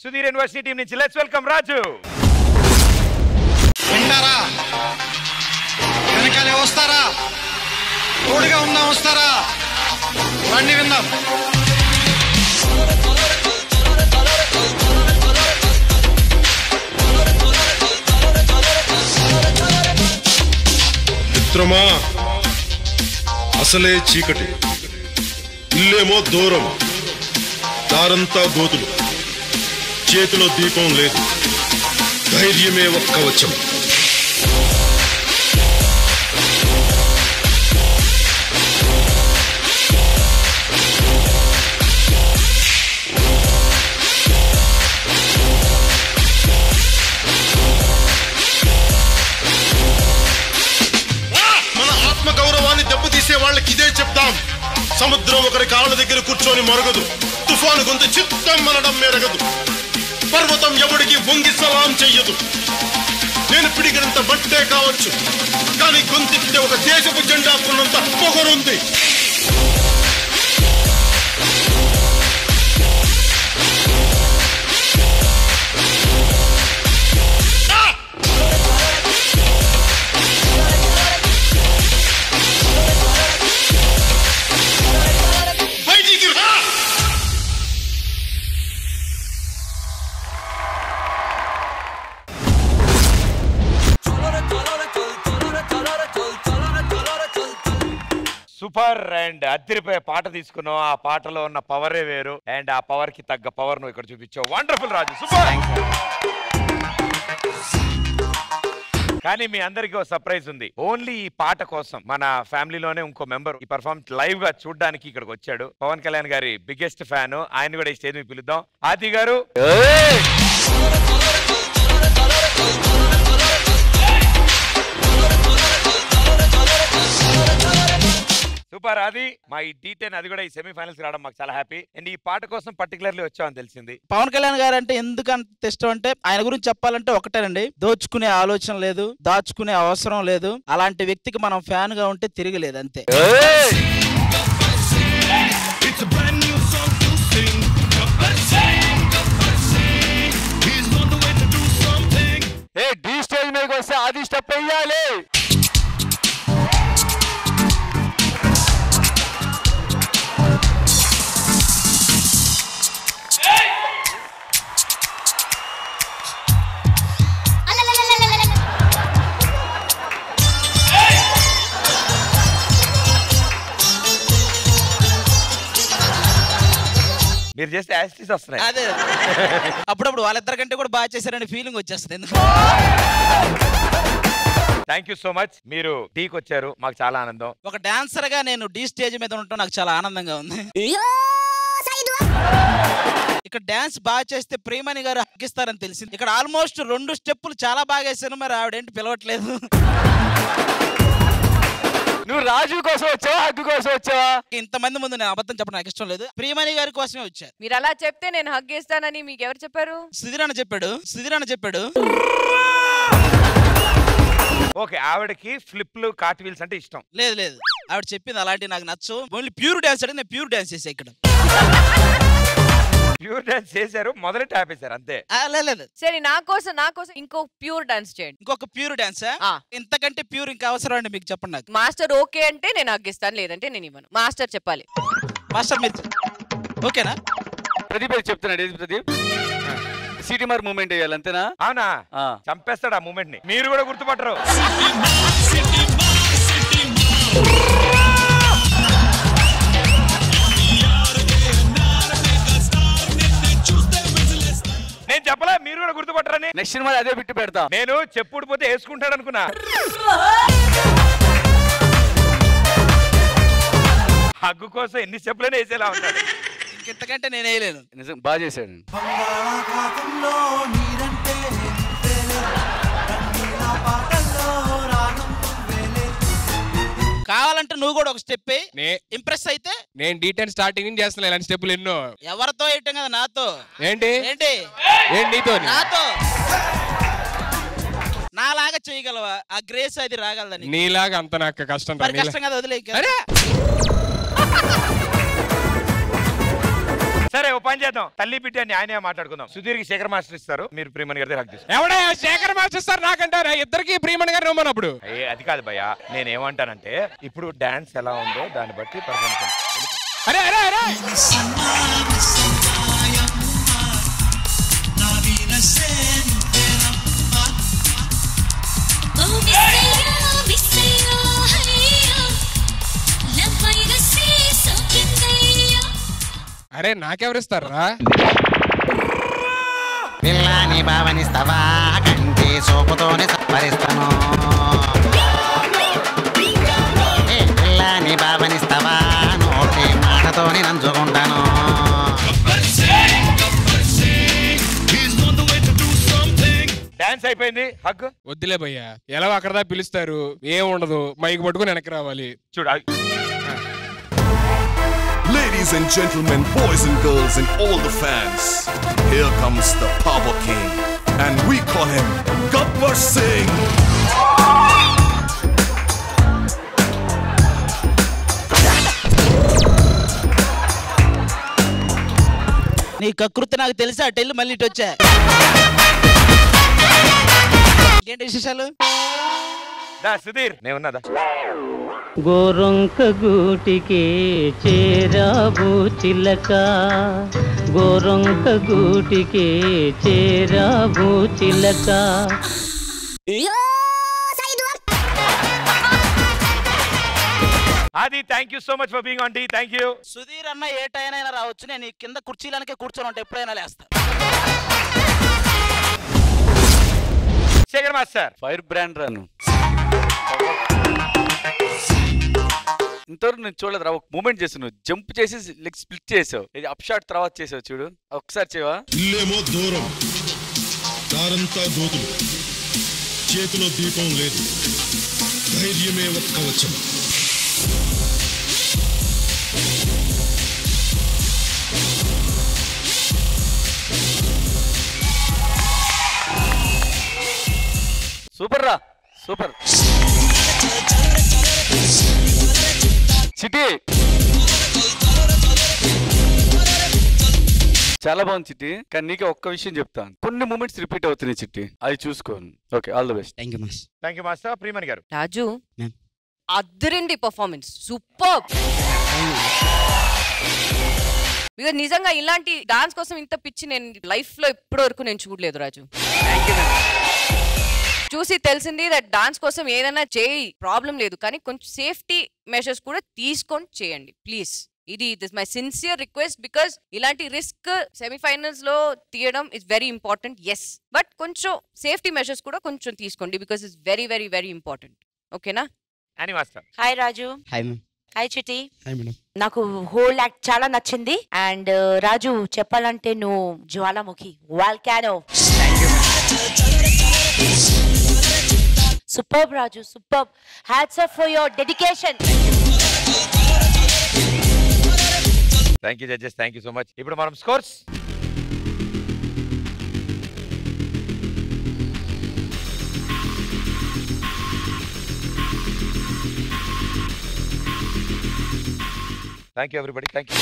Sudheer university team నుంచి let's welcome రాజు. వింటారా? వెనకాలే వస్తారా? తోడుగా ఉందాం వస్తారా? రండి విందాం. మిత్రమా, అసలే చీకటి, ఇల్లేమో దూరం, దారంతా గోతులు, చేతిలో దీపం లేదు, ధైర్యమే ఒక్క కవచం. దెబ్బతీసే వాళ్ళకి ఇదే చెప్తాం. సముద్రం ఒకరి కాళ్ళ దగ్గర కూర్చొని మరగదు, తుఫాను గొంతు చిత్తం మనడం మెరగదు, పర్వతం ఎవడికి వంగి సలాం చెయ్యదు. నేను పిడిగినంత బట్టే కావచ్చు, కానీ గొంతెత్తే ఒక దేశపు జెండా కొన్నంత పొగరుంది. సూపర్ అండ్ అదిరిపోయే పాట తీసుకున్నావు. ఆ పాటలో ఉన్న పవరే వేరు అండ్ ఆ పవర్ కి తగ్గ పవర్ నువ్వు ఇక్కడ చూపించావు. వండర్ఫుల్ రాజు, సూపర్. కానీ మీ అందరికీ ఒక సర్ప్రైజ్ ఉంది. ఓన్లీ ఈ పాట కోసం మన ఫ్యామిలీలోనే ఇంకో మెంబర్ ఈ పర్ఫార్మెన్స్ లైవ్ గా చూడడానికి ఇక్కడికి వచ్చాడు. పవన్ కళ్యాణ్ గారి బిగ్గెస్ట్ ఫ్యాన్. ఆయన కూడా ఈ స్టేజ్ మీద పిలుద్దాం. ఆది గారు. సూపర్ ఆది. మా ఈ D10 అది కూడా ఈ సెమీఫైనల్స్ రావడం మాకు చాలా హ్యాపీ. అండ్ ఈ పాట కోసం పర్టికులర్లీ వచ్చామని తెలిసింది. పవన్ కళ్యాణ్ గారు అంటే ఎందుకంత ఇష్టం అంటే ఆయన గురించి చెప్పాలంటే ఒకటేనండి, దోచుకునే ఆలోచన లేదు, దాచుకునే అవసరం లేదు. అలాంటి వ్యక్తికి మనం ఫ్యాన్ గా ఉంటే తిరగలేదు అంతే. డి స్టేజ్ మీదకి వస్తే ఆది స్టెప్ వేయాలి. మీరు చేస్తే యాసిటీస్ వస్తున్నాయి. అదే అప్పుడప్పుడు వాళ్ళిద్దరికంటే కూడా బాగా చేశారనే ఫీలింగ్ వచ్చేస్తుంది. ఎందుకు? Thank you so much. మీరు డీకి వచ్చారు, మాకు చాలా ఆనందం. ఒక డాన్సర్ గా నేను డి స్టేజ్ మీద ఉండటం నాకు చాలా ఆనందంగా ఉంది. ఇక్కడ డాన్స్ బాగా చేస్తే ప్రేమని గారు హక్కిస్తారని తెలిసింది. ఇక్కడ ఆల్మోస్ట్ 2 స్టెప్పులు చాలా బాగా వేసాను, మరి ఆవిడేంటి పిలవట్లేదు? నువ్వు రాజు కోసం వచ్చావా, హగ్గు కోసం వచ్చావా? ఇంతమంది ముందు నేను అబద్ధం చెప్పడం నాకు ఇష్టం లేదు. ప్రియమణి గారి కోసమే వచ్చారు. మీరు అలా చెప్తే నేను హగ్ ఇస్తానని మీకు ఎవరు చెప్పారు? సుధీరన్న చెప్పాడు. ఓకే, ఆవిడకి ఫ్లిప్లు కార్ట్ వీల్స్ అంటే ఇష్టం లేదు, ఆవిడ చెప్పింది అలాంటి నాకు నచ్చు. ఓన్లీ ప్యూర్ డాన్స్ అంటే నేను ప్యూర్ డాన్స్ చేసా. ఇక్కడ ప్యూర్ డాన్స్ చేశారు, మొదలెట్టి ఆపేశారు అంతే. లేదు, సరే నా కోసం ఇంకో ప్యూర్ డాన్స్ చేయండి. ఇంకొక ప్యూర్ డాన్స్. ఇంతకంటే ప్యూర్ ఇంకా అవసరం అండి మీకు? చెప్పండి నాకు. మాస్టర్ ఓకే అంటే నేను హగ్గిస్తాను, లేదంటే నేను ఇవ్వను. మాస్టర్ చెప్పాలి. మాస్టర్ మీరు ఓకేనా? ప్రదీప్ చెప్తున్నాడు. ప్రదీప్ సిటీ మార్ మూమెంట్ వేయాలి అంతేనా? అవునా? చంపేస్తాడు ఆ మూమెంట్ ని. మీరు కూడా గుర్తుపట్టరు. నేను చెప్పలే, మీరు కూడా గుర్తుపట్టరని. నెక్స్ట్ సినిమా అదే బిట్టు పెడతా. నేను చెప్పుడు పోతే వేసుకుంటాడు అనుకున్నా. హగ్గు కోసం ఎన్ని చెప్పులైనా వేసేలా ఉంటాడు. ఇంతకంటే నేను వేయలేను. నిజం బాగా చేశాడు. కావాలంటే నువ్వు కూడా ఒక స్టెప్ ఇంప్రెస్ అయితే. నేను D10 స్టార్టింగ్ నుంచి చేస్తున్నా ఇలాంటి స్టెప్పులు ఎన్నో. ఎవరితో వేయటం కదా, నాతో. ఏంటి నీతో? నాతో. నాలాగా చేయగలవా? ఆ గ్రేస్ అది రాగలదని. నీలాగా అంత నాకు కష్టం కష్టం కదా, వదిలే. సరే ఓ పని చేద్దాం, తల్లి బిడ్డ అని ఆయనే మాట్లాడుకుందాం. సుధీర్కి శేఖర్ మాస్టర్ ఇస్తారు, మీరు ప్రియమణి గారి హక్ తీసుకోండి. ఎవడే శేఖర్ మాస్టర్ సార్ నాకంటారా? ఇద్దరికి ప్రియమణి గారు రమ్మన్నప్పుడు అది కాదు భయ్యా, నేనేమంటానంటే ఇప్పుడు డాన్స్ ఎలా ఉందో దాన్ని బట్టి పర్ఫార్మెన్స్. అరే అరే అరే అరే నాకెవరిస్తారా? పిల్లని భావనిస్తావా కంటి సోపుతోనే సంపరిస్తాను. పిల్లని భావనిస్తావా నోటి మాటతోనే నంచుకుంటాను. డాన్స్ అయిపోయింది, హగ్ వద్దులే భయ్యా, ఎలా అక్కడ పిలుస్తారు, ఏం ఉండదు, మైక్ పట్టుకుని వెనక్కి రావాలి. చూడు. Ladies and gentlemen, boys and girls and all the fans, here comes the Power King and we call him Gabbar Singh. నీ కకృతి నాకు తెలిసి అటెళ్ళి మళ్ళీ ఇటు వచ్చా. ఏంటి విశేషాలు? సుధీర్ నేనున్నదా? గోరొంక గూటికి చేరావు చిలక, గోరొంక గూటికి చేరావు చిలక. అది thank you so much for being aunty. Thank you. Sudheer అన్న ఏ టైం అయినా రావచ్చు, నేను కింద కుర్చీలకే కూర్చొని ఉంటా, ఎప్పుడైనా లేస్తా. శేఖర్ మాస్టర్ ఫైర్ బ్రాండ్ రాను ఇంతవరకు నేను చూడలేదు రా. ఒక మూమెంట్ చేసావు, నువ్వు జంప్ చేసి లెగ్ స్ప్లిట్ చేసావు, ఇది అప్ షాట్ తర్వాత చేసావు చూడు, ఒకసారి చేయవా? ఇల్లేమో దూరం, దారంతా గోతులు, చేతిలో దీపం లేదు, ధైర్యమే ఒక్క వచ్చం. సూపర్ రా, సూపర్. చిట్టి చాలా బాగుంది చిట్టి, కానీ నీకే ఒక్క విషయం చెప్తాను, కొన్ని మూమెంట్స్ రిపీట్ అవుతున్నాయి చిట్టి, అది చూసుకోను. Okay, all the best. Thank you master. Thank you master. Priyamani గారు. రాజు అద్దరింది పర్ఫార్మెన్స్, సూపర్. బికాజ్ నిజంగా ఇలాంటి డాన్స్ కోసం ఇంత పిచ్చి నేను లైఫ్ లో ఇప్పటి వరకు నేను చూడలేదు రాజు. చూసి తెలిసింది దట్ డాన్స్ కోసం ఏదైనా చేయి, ప్రాబ్లం లేదు, కానీ కొంచెం సేఫ్టీ మెషర్స్ కూడా తీసుకొని చేయండి ప్లీజ్. ఇది మై సిన్సియర్ రిక్వెస్ట్, బికాస్ ఇలాంటి రిస్క్ సెమీఫైనల్స్ లో తీయడం is very important. Yes, but కొంచెం సేఫ్టీ మెషర్స్ కూడా కొంచెం తీసుకోండి, because it's very very very important. ఓకేనా? అని master. Hi Raju. Hi ma'am. Hi Chiti. Hi madam. నాకు హోల్ యాక్ట్ చాలా నచ్చింది. అండ్ రాజు చెప్పాలంటే నువ్వు జ్వాలాముఖి, volcano. Superb Raju, superb. Hats off for your dedication. Thank you judges, thank you so much. ఇప్పుడు మనం scores. Thank you everybody, thank you.